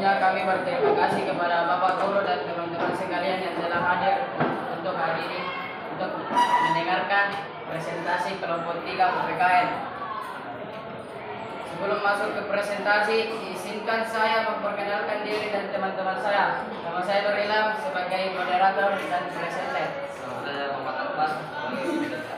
Sebelumnya kami berterima kasih kepada Bapak Guru dan teman-teman sekalian yang telah hadir untuk mendengarkan presentasi kelompok 3 PPKN. Sebelum masuk ke presentasi, izinkan saya memperkenalkan diri dan teman-teman saya. Nama saya Nur Ilham sebagai moderator dan presenter. Saya Muhammad Abbas sebagai presenter.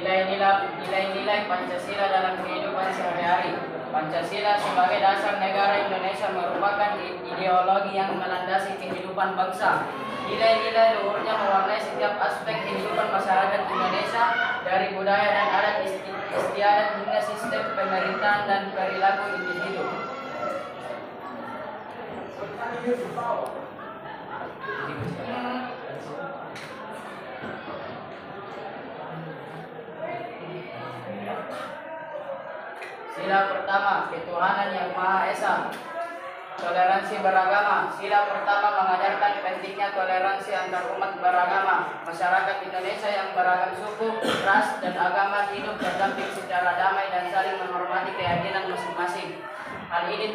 Nilai-nilai Pancasila dalam kehidupan sehari-hari. Pancasila sebagai dasar negara Indonesia merupakan ideologi yang melandasi kehidupan bangsa. Nilai-nilai luhurnya mewarnai setiap aspek kehidupan masyarakat Indonesia, dari budaya dan adat istiadat hingga sistem pemerintahan dan perilaku individu. Sila pertama, ketuhanan yang Maha Esa. Toleransi beragama. Sila pertama mengajarkan pentingnya toleransi antar umat beragama. Masyarakat Indonesia yang beragam suku, ras, dan agama hidup berdamping secara damai dan saling menghormati keyakinan masing-masing. Hal ini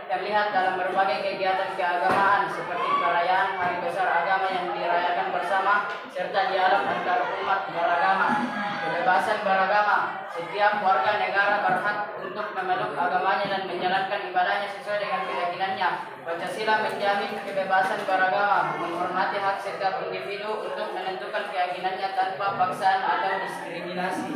terlihat dalam berbagai kegiatan keagamaan seperti perayaan hari besar agama yang dirayakan bersama serta dialog antar umat beragama. Kebebasan beragama. Setiap warga negara berhak untuk memeluk agamanya dan menjalankan ibadahnya sesuai dengan keyakinannya. Pancasila menjamin kebebasan beragama, menghormati hak setiap individu untuk menentukan keyakinannya tanpa paksaan atau diskriminasi.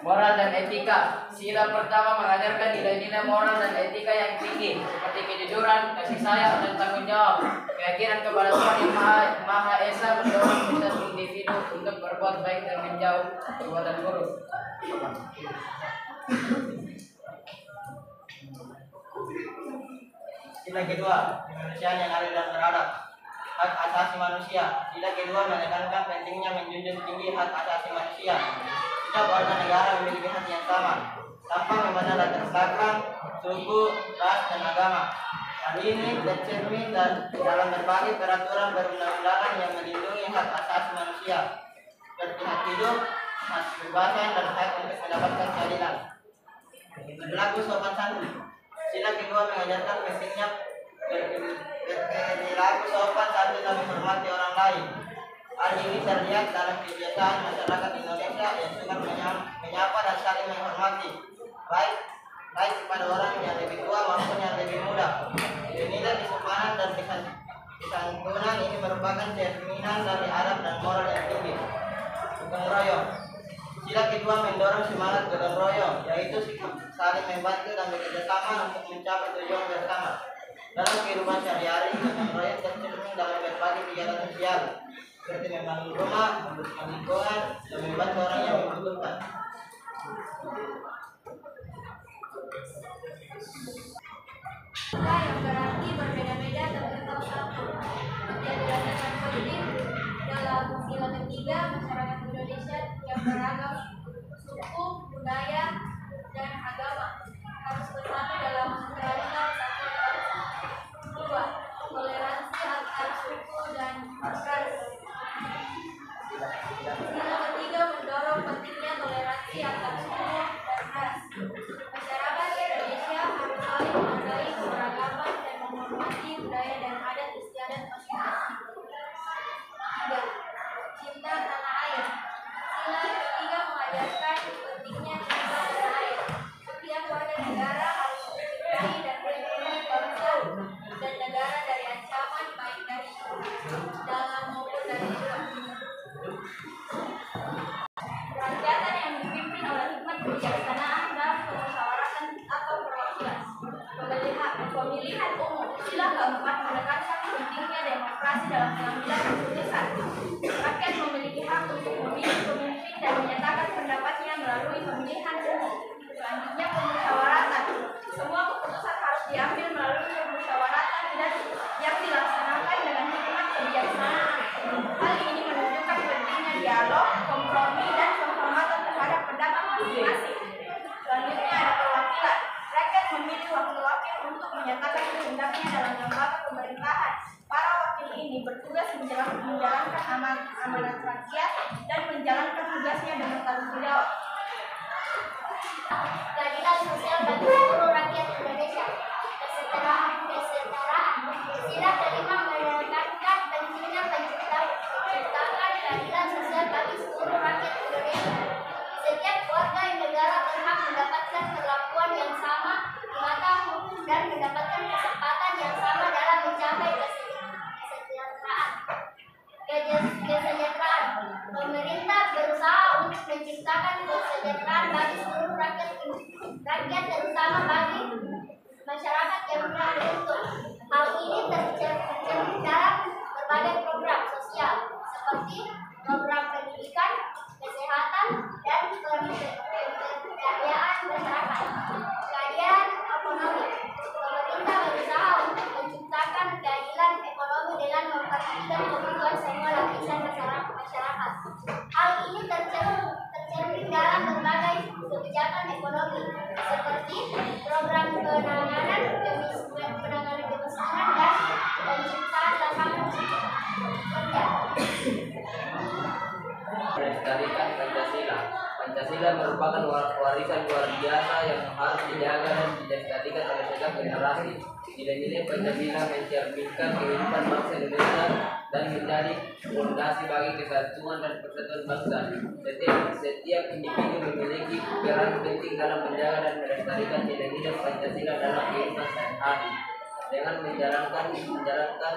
Moral dan etika. Sila pertama mengajarkan nilai-nilai moral dan etika yang tinggi seperti kejujuran, kasih sayang, dan tanggung jawab. Keyakinan kepada Tuhan yang Maha Esa mendorong setiap individu untuk berbuat baik dan menjauh perbuatan buruk. Sila kedua, kemanusiaan yang adil dan beradab. Hak asasi manusia. Sila kedua menekankan pentingnya menjunjung tinggi hak asasi manusia. Setiap warga negara memiliki hak yang sama, tanpa memandang latar belakang, suku, ras, dan agama. Hal ini tercermin dalam berbagai peraturan perundang-undangan yang melindungi hak asasi manusia, seperti hak hidup, hak kebebasan, dan hak untuk mendapatkan keadilan. Berlaku sopan santun. Sila kedua mengajarkan pentingnya berperilaku sopan santun dan menghormati orang lain. Hal ini terlihat dalam kebiasaan masyarakat Indonesia yang suka menyapa dan saling menghormati, baik kepada orang yang lebih tua maupun yang lebih muda. Nilai kesopanan dan kesantunan ini merupakan cerminan dari adab dan moral yang tinggi. Gotong royong. Sila kedua mendorong semangat gotong royong, yaitu sikap saling membantu dan bekerjasama untuk mencapai tujuan bersama. Dalam kehidupan sehari-hari, gotong royong tercermin dalam berbagai kegiatan sosial, seperti membangun rumah, membersihkan lingkungan, dan membantu orang yang membutuhkan. Yang berarti berbeda-beda tapi tetap sama. Yang dirasakan positif dalam sila ketiga, masyarakat Indonesia yang beragam suku, budaya, dan agama harus bersatu dalam kerangka satu bangsa. Dua, toleransi antar suku dan ras. Sila ketiga mendorong pentingnya toleransi antar suku dan ras. Masyarakat Indonesia harus saling menghargai keberagaman dan menghormati budaya dan adat istiadat masing-masing. Tiga, cinta tanah air. Sila ketiga mengajarkan pentingnya cinta tanah air. Setiap warga negara harus mencintai dan melindungi bangsa dan negara dari ancaman baik dari dalam maupun dari luar. Rakyatan yang dipimpin oleh hikmat kebijaksanaan dalam pemusyawaratan atau perwakilan. Pemilihan umum. Sila keempat menekankan pentingnya demokrasi dalam pengambilan keputusan. Rakyat memiliki hak untuk memilih pemimpin dan menyatakan pendapatnya melalui pemilihan umum. Selanjutnya, pemusyawaratan. Semua keputusan harus diambil melalui pemusyawaratan dan yang dilaksanakan dengan hikmat kebijaksanaan. Hal ini menunjukkan pentingnya dialog, kompromi, dan penghormatan terhadap pendapat masing-masing. Selanjutnya ada perwakilan. Rakyat memilih wakil-wakil untuk menyatakan kehendaknya dalam lembaga pemerintahan. Para wakil ini bertugas menjalankan amanat rakyat dan menjalankan tugasnya dengan tanggung jawab. Keadilan sosial bagi seluruh rakyat Indonesia. Kesetaraan. Sila kelima menekankan pentingnya penciptaan keadilan sosial bagi seluruh rakyat Indonesia. Setiap warga negara berhak mendapatkan perlakuan yang sama di mata hukum dan mendapatkan kesempatan yang sama dalam mencapai kesejahteraan. Pemerintah berusaha untuk menciptakan kesejahteraan bagi seluruh rakyat terutama bagi masyarakat yang kurang beruntung. Hal ini tercermin dalam berbagai program sosial seperti program pendidikan, kesehatan, dan pemberdayaan masyarakat. Keadilan ekonomi. Pemerintah berusaha untuk menciptakan keadilan ekonomi dengan memperhatikan kebutuhan semua lapisan masyarakat. Hal ini tercermin dalam berbagai kebijakan ekonomi seperti program penanganan kemiskinan dan penciptaan lapangan kerja. Melestarikan Pancasila. Pancasila merupakan warisan luar biasa yang harus dijaga dan dilestarikan oleh setiap generasi. Nilai-nilai Pancasila mencerminkan kehidupan bangsa Indonesia dan menjadi fondasi bagi kesatuan dan persatuan bangsa. Setiap individu memiliki peran penting dalam menjaga dan melestarikan nilai-nilai Pancasila dalam kehidupan sehari-hari. Dengan menjalankan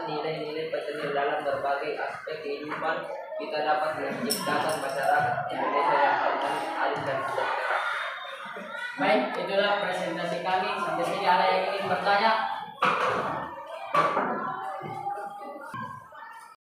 nilai-nilai Pancasila dalam berbagai aspek kehidupan, kita dapat menciptakan masyarakat Indonesia yang adil dan sejahtera. Baik, itulah presentasi kami. Sampai sini ada yang ingin bertanya?